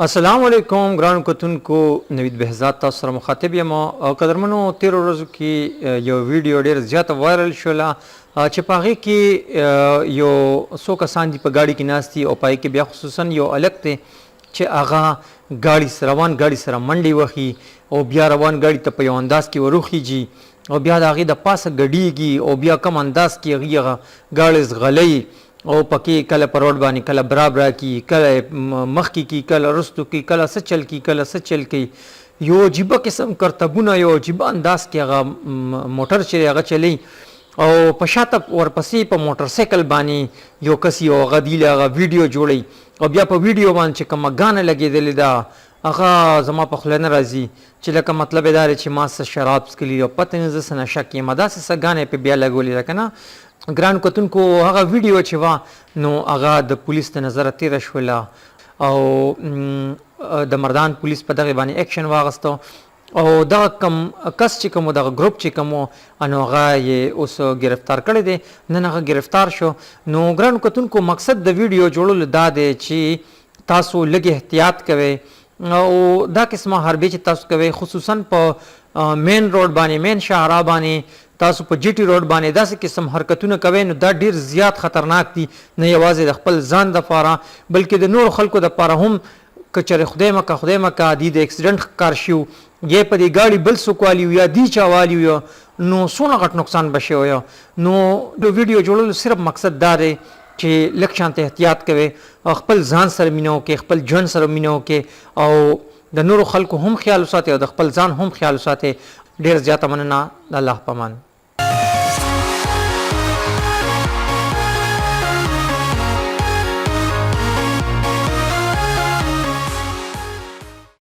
السلام علیکم ګرانو کتونکو، نوید بهزاد تاسو سره مخاطب یم او قدرمنو تیرو ورځو کې یو ویډیو ډېر زیاته وایرل شوله چې په هغې کې یو څو کسان دي په ګاډي کې ناست دي او په هغې کې بیا خصوصا یو هلک دی چې هغه روان ګاډي سره منډې وهي او بیا روان ګاډي ته په یو انداز کې وروخیږي او بیا د هغې د پاسه ګډیږي او بیا کم انداز کې هغې هغه ګاډی ځغلوي او پکې کله په روډ باندې کله برابره کی، کله مخکې کی، کله رستو کی، کله څه چل کی، کله څه چل کی. یو عجیبه قسم کرتبونه، یو عجیبه انداز کې هغه موټر چې هغه چلی او په شاته ورپسې په موټر سایکل باندې یو کس یو هغه دی هغه ویډیو جوړوي او بیا په ویډیو باندې چې کومه ګانه لګېدلې ده هغه زما په خوله نه راځي چې لکه مطلب یې دا دی چې ما څه شراب څښلي او پته نه زه څه نشه کې یم، داسې څه ګانې پې بیا لګولې ده که نه. ګران کتونکو هغه ویډیو چې وه نو هغه د پولیس د نظره تیره شوله او د مردان پولیس په دغې باندې اکشن واخیستو او دغه کم کس چې کوم دغه ګروپ چې کوم نو هغه یې اوس گرفتار کړی دی، نن هغه گرفتار شو. نو ګران کتونکو مقصد د ویډیو جوړولو دا دی چې تاسو لږ احتیاط کوئ او دا قسمه حربې چې تاسو کوئ خصوصا په مین روډ باندې، مین شاهراه باندې، تاسو په جی ټي روډ باندې داسې قسم حرکتونه کوئ نو دا ډیر زیات خطرناک دي، نه یوازې د خپل ځان دپاره بلکې د نورو خلکو دپاره هم. که چېرې خدای مکه دی د اکسیډنټ ښکار شي یا په دې ګاډي بل څوک والي یا دی چا والي نو څونه غټ نقصان به شوی. نو د ویډیو جوړولو صرف مقصد دا دی چې لږ شانته احتیاط کوئ، خپل ځان سره مینه وکړئ، خپل ژوند سره مینه وکړئ او د نورو خلکو هم خیال وساتئ او د خپل ځان هم خیال وساتئ. ډېر زیاته مننه. د الله په امان.